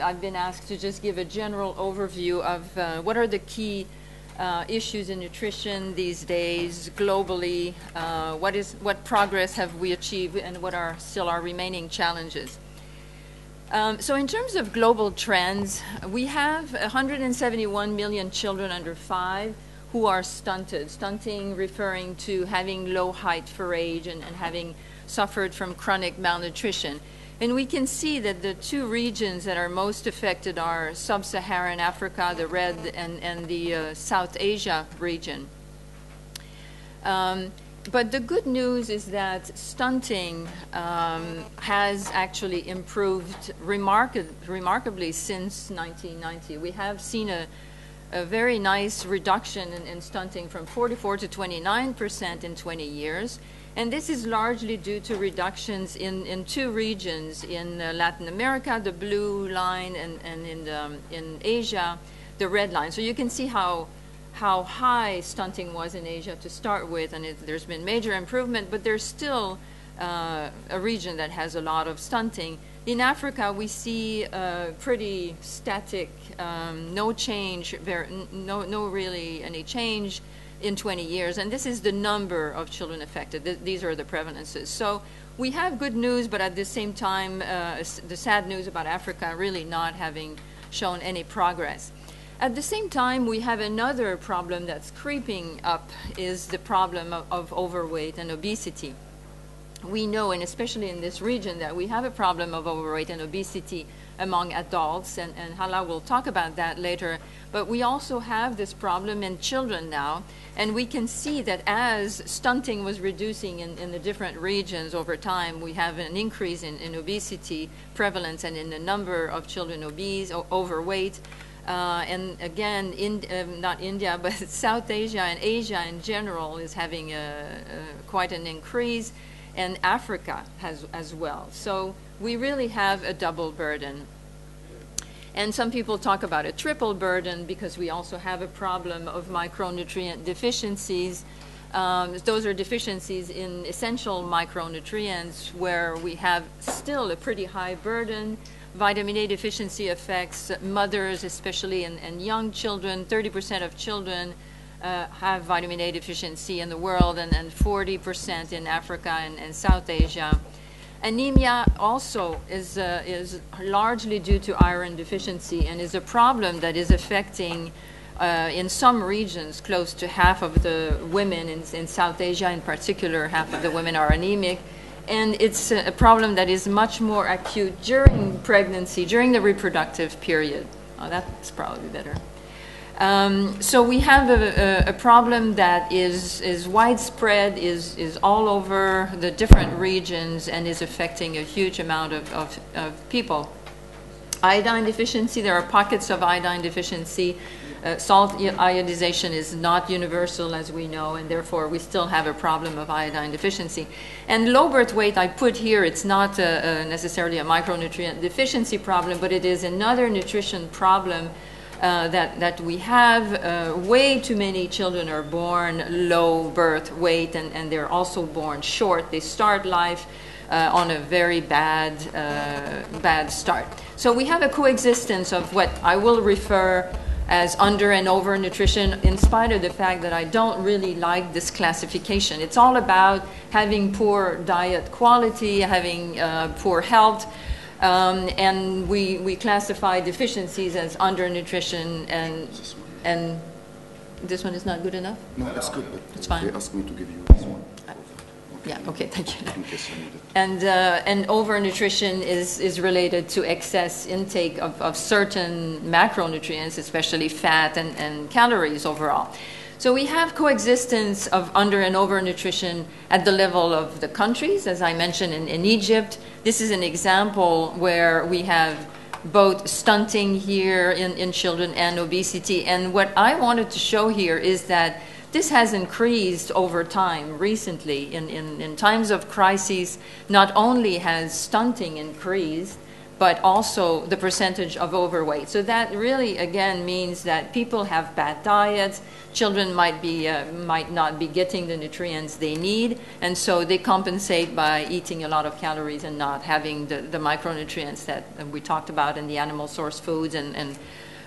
I've been asked to just give a general overview of what are the key issues in nutrition these days globally, what progress have we achieved, and what are still our remaining challenges. So in terms of global trends, we have 171 million children under 5 who are stunted. Stunting referring to having low height for age and having suffered from chronic malnutrition. And we can see that the two regions that are most affected are sub-Saharan Africa, the red, and the South Asia region. But the good news is that stunting has actually improved remarkably since 1990. We have seen a very nice reduction in stunting from 44 to 29% in 20 years. And this is largely due to reductions in two regions, in Latin America, the blue line, and in Asia, the red line. So you can see how high stunting was in Asia to start with, and there's been major improvement, but there's still a region that has a lot of stunting. In Africa, we see pretty static, no change, no really any change in 20 years, and this is the number of children affected. These are the prevalences. So we have good news, but at the same time, the sad news about Africa really not having shown any progress. At the same time, we have another problem that's creeping up, is the problem of overweight and obesity. We know, and especially in this region, that we have a problem of overweight and obesity among adults, and Hala will talk about that later. But we also have this problem in children now, and we can see that as stunting was reducing in the different regions over time, we have an increase in obesity prevalence and in the number of children obese, overweight. And again, not India, but South Asia and Asia in general is having quite an increase, and Africa has as well. So we really have a double burden. And some people talk about a triple burden because we also have a problem of micronutrient deficiencies. Those are deficiencies in essential micronutrients where we have still a pretty high burden. Vitamin A deficiency affects mothers, especially and young children. 30% of children have vitamin A deficiency in the world, and 40% in Africa and South Asia. Anemia also is largely due to iron deficiency and is a problem that is affecting, in some regions, close to half of the women in South Asia in particular. Half of the women are anemic. And it's a problem that is much more acute during pregnancy, during the reproductive period. Oh, that's probably better. So we have a problem that is widespread, is all over the different regions, and is affecting a huge amount of people. Iodine deficiency, there are pockets of iodine deficiency. Salt iodization is not universal, as we know, and therefore we still have a problem of iodine deficiency. And low birth weight, I put here, it's not necessarily a micronutrient deficiency problem, but it is another nutrition problem that we have. Way too many children are born low birth weight, and they're also born short. They start life on a very bad start. So we have a coexistence of what I will refer as under and over nutrition, in spite of the fact that I don't really like this classification. It's all about having poor diet quality, having poor health, and we classify deficiencies as undernutrition, and this one is not good enough? No, it's good, but it's fine. They asked me to give you this one. Yeah, okay, thank you. In case you need it. And overnutrition is related to excess intake of certain macronutrients, especially fat and calories overall. So we have coexistence of under and overnutrition at the level of the countries. As I mentioned, in Egypt, this is an example where we have both stunting here in children and obesity. And what I wanted to show here is that this has increased over time recently. In times of crises, not only has stunting increased, but also the percentage of overweight. So that really, again, means that people have bad diets, children might not be getting the nutrients they need, and so they compensate by eating a lot of calories and not having the micronutrients that we talked about in the animal source foods and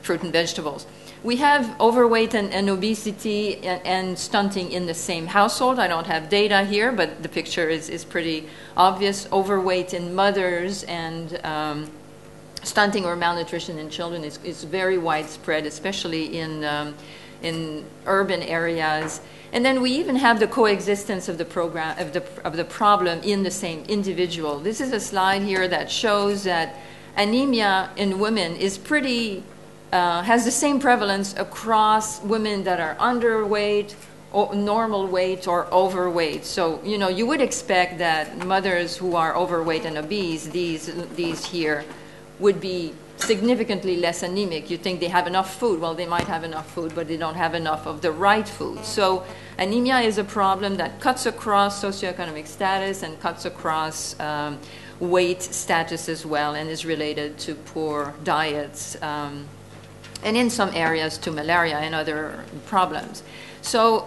fruit and vegetables. We have overweight and obesity and stunting in the same household. I don't have data here, but the picture is pretty obvious. Overweight in mothers and stunting or malnutrition in children is very widespread, especially in urban areas. And then we even have the coexistence of the problem in the same individual. This is a slide here that shows that anemia in women is has the same prevalence across women that are underweight, or normal weight, or overweight. So, you know, you would expect that mothers who are overweight and obese, these here, would be significantly less anemic. You think they have enough food. Well, they might have enough food, but they don't have enough of the right food. So anemia is a problem that cuts across socioeconomic status and cuts across weight status as well, and is related to poor diets. And in some areas to malaria and other problems. So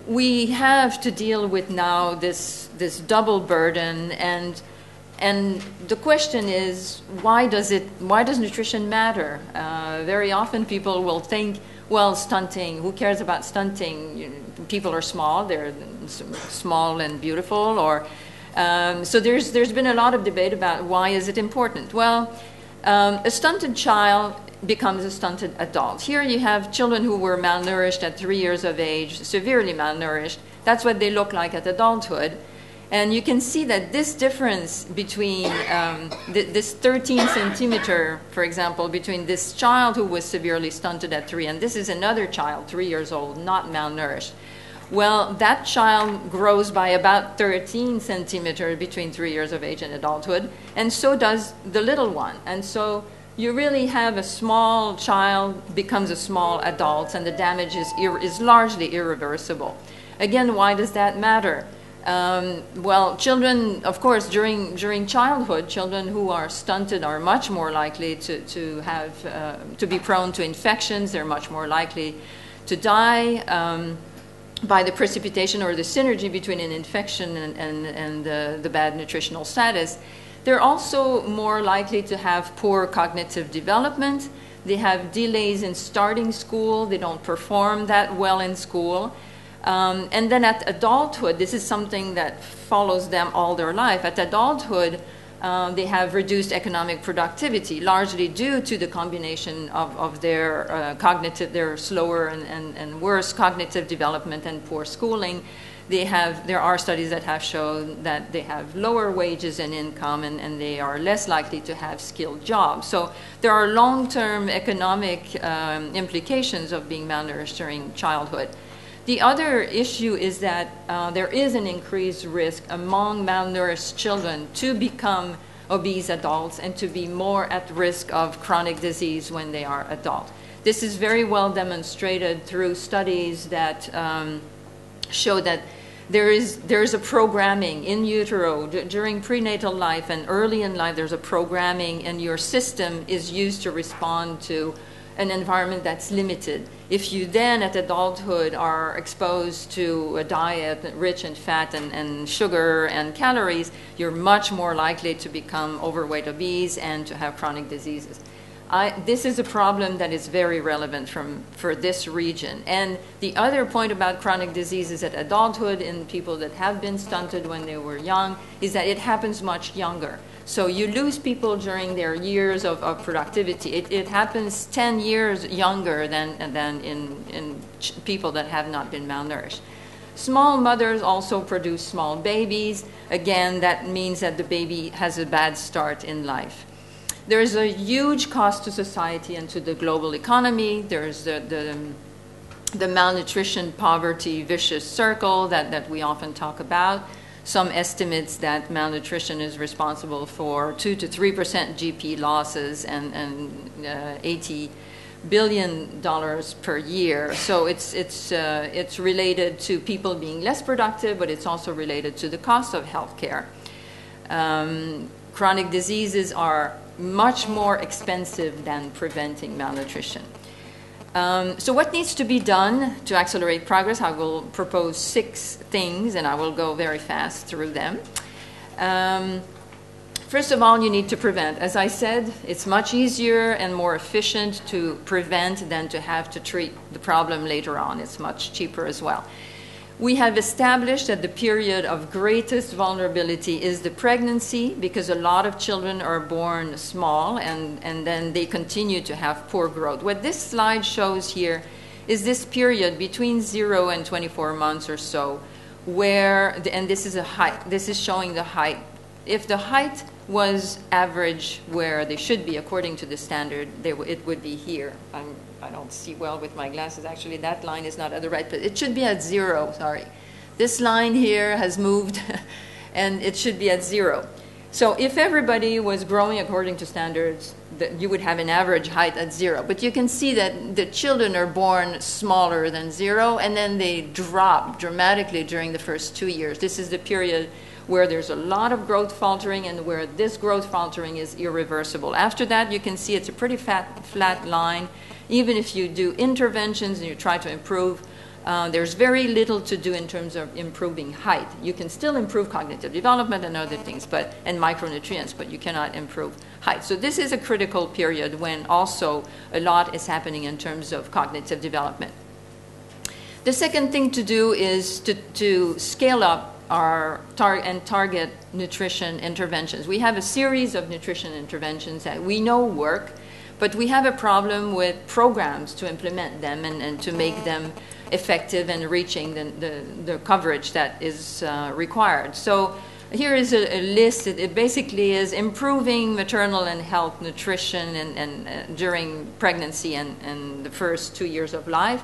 we have to deal with now this double burden, and the question is, why does nutrition matter? Very often people will think, well, stunting, who cares about stunting? People are small, they're small and beautiful, or so there's been a lot of debate about why is it important. Well, a stunted child becomes a stunted adult. Here you have children who were malnourished at 3 years of age, severely malnourished. That's what they look like at adulthood. And you can see that this difference between this 13 centimeter, for example, between this child who was severely stunted at 3, and this is another child, 3 years old, not malnourished. Well, that child grows by about 13 centimeters between 3 years of age and adulthood, and so does the little one. And so you really have a small child becomes a small adult, and the damage is largely irreversible. Again, why does that matter? Well, children, of course, during childhood, children who are stunted are much more likely to be prone to infections. They're much more likely to die by the precipitation or the synergy between an infection and the bad nutritional status. They're also more likely to have poor cognitive development. They have delays in starting school. They don't perform that well in school. And then at adulthood, this is something that follows them all their life. At adulthood, they have reduced economic productivity, largely due to the combination of their their slower and worse cognitive development and poor schooling. There are studies that have shown that they have lower wages and income, and they are less likely to have skilled jobs. So there are long-term economic implications of being malnourished during childhood. The other issue is that there is an increased risk among malnourished children to become obese adults and to be more at risk of chronic disease when they are adult. This is very well demonstrated through studies that show that there is a programming in utero during prenatal life and early in life. There's a programming, and your system is used to respond to an environment that's limited. If you then at adulthood are exposed to a diet rich in fat and sugar and calories, you're much more likely to become overweight, obese, and to have chronic diseases. This is a problem that is very relevant for this region. And the other point about chronic diseases at adulthood in people that have been stunted when they were young is that it happens much younger. So you lose people during their years of productivity. It happens 10 years younger than in people that have not been malnourished. Small mothers also produce small babies. Again, that means that the baby has a bad start in life. There's a huge cost to society and to the global economy. There's the malnutrition, poverty, vicious circle that we often talk about. Some estimates that malnutrition is responsible for 2 to 3% GP losses and $80 billion per year. So it's related to people being less productive, but it's also related to the cost of healthcare. chronic diseases are much more expensive than preventing malnutrition. So what needs to be done to accelerate progress? I will propose 6 things, and I will go very fast through them. First of all, you need to prevent. As I said, it's much easier and more efficient to prevent than to have to treat the problem later on. It's much cheaper as well. We have established that the period of greatest vulnerability is the pregnancy, because a lot of children are born small and then they continue to have poor growth. What this slide shows here is this period between 0 and 24 months or so, where, and this is a height, this is showing the height. If the height was average where they should be according to the standard, it would be here. I don't see well with my glasses. Actually, that line is not at the right place. It should be at 0, sorry. This line here has moved, and it should be at 0. So if everybody was growing according to standards, you would have an average height at 0. But you can see that the children are born smaller than 0, and then they drop dramatically during the first 2 years. This is the period where there's a lot of growth faltering and where this growth faltering is irreversible. After that, you can see it's a pretty flat line. Even if you do interventions and you try to improve, there's very little to do in terms of improving height. You can still improve cognitive development and other things, and micronutrients, but you cannot improve height. So this is a critical period when also a lot is happening in terms of cognitive development. The second thing to do is to scale up our target nutrition interventions. We have a series of nutrition interventions that we know work, but we have a problem with programs to implement them and to make them effective and reaching the coverage that is required. So here is a list. It basically is improving maternal and health nutrition and during pregnancy and the first 2 years of life.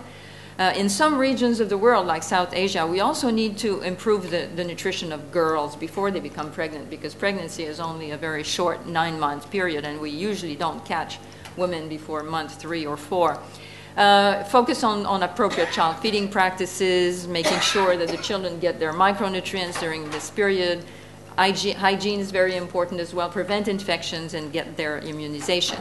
In some regions of the world, like South Asia, we also need to improve the nutrition of girls before they become pregnant, because pregnancy is only a very short 9-month period, and we usually don't catch women before month 3 or 4. Focus on appropriate child feeding practices, making sure that the children get their micronutrients during this period. Hygiene is very important as well. Prevent infections and get their immunization.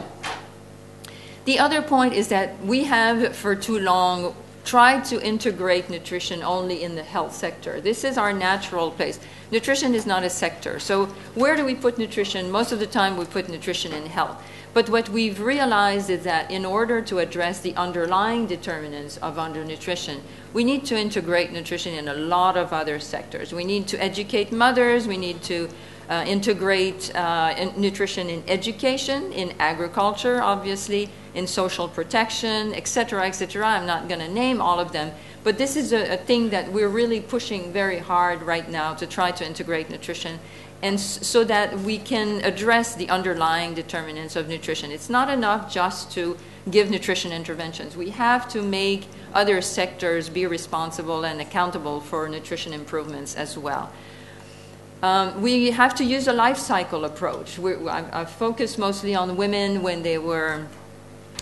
The other point is that we have, for too long, tried to integrate nutrition only in the health sector. This is our natural place. Nutrition is not a sector. So where do we put nutrition? Most of the time we put nutrition in health. But what we've realized is that in order to address the underlying determinants of undernutrition, we need to integrate nutrition in a lot of other sectors. We need to educate mothers. We need to integrate nutrition in education, in agriculture, obviously, in social protection, etc., etc. I'm not going to name all of them, but this is a thing that we're really pushing very hard right now to try to integrate nutrition, and so that we can address the underlying determinants of nutrition. It's not enough just to give nutrition interventions. We have to make other sectors be responsible and accountable for nutrition improvements as well. We have to use a life cycle approach. I've focused mostly on women when they were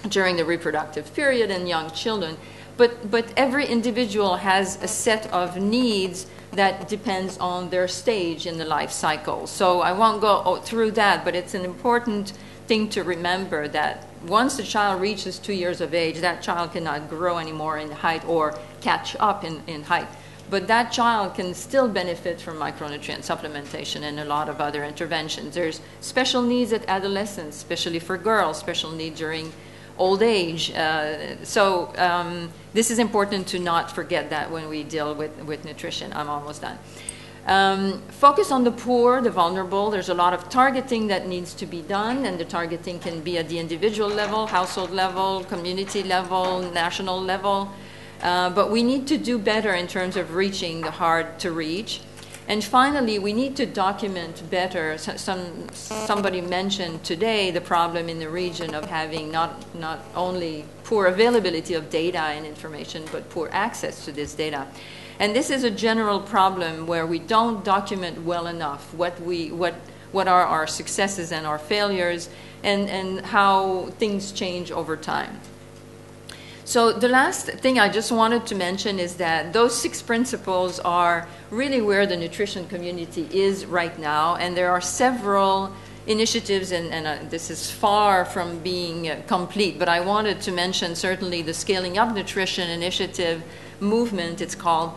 during the reproductive period and young children, but every individual has a set of needs that depends on their stage in the life cycle. So I won't go through that, but it's an important thing to remember that once the child reaches 2 years of age, that child cannot grow anymore in height or catch up in height. But that child can still benefit from micronutrient supplementation and a lot of other interventions. There's special needs at adolescence, especially for girls, special needs during old age. This is important to not forget that when we deal with nutrition. I'm almost done. Focus on the poor, the vulnerable. There's a lot of targeting that needs to be done, and the targeting can be at the individual level, household level, community level, national level. But we need to do better in terms of reaching the hard to reach. And finally, we need to document better. Somebody mentioned today the problem in the region of having not only poor availability of data and information, but poor access to this data. And this is a general problem where we don't document well enough what are our successes and our failures, and how things change over time. So the last thing I just wanted to mention is that those 6 principles are really where the nutrition community is right now, and there are several initiatives, and this is far from being complete, but I wanted to mention certainly the Scaling Up Nutrition Initiative movement, it's called,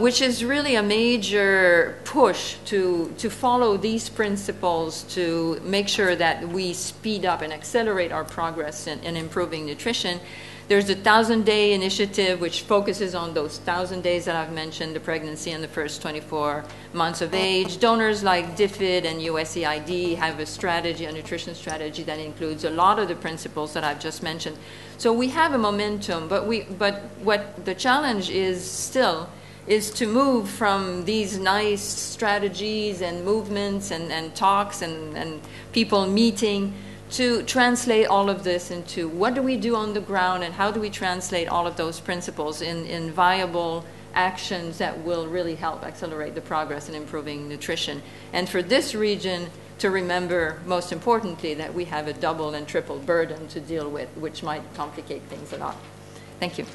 which is really a major push to follow these principles to make sure that we speed up and accelerate our progress in improving nutrition. There's the 1,000-day initiative, which focuses on those 1,000 days that I've mentioned, the pregnancy and the first 24 months of age. Donors like DFID and USAID have a strategy, a nutrition strategy that includes a lot of the principles that I've just mentioned. So we have a momentum, but what the challenge is still is to move from these nice strategies and movements and talks and people meeting to translate all of this into what do we do on the ground and how do we translate all of those principles in viable actions that will really help accelerate the progress in improving nutrition. And for this region to remember, most importantly, that we have a double and triple burden to deal with, which might complicate things a lot. Thank you.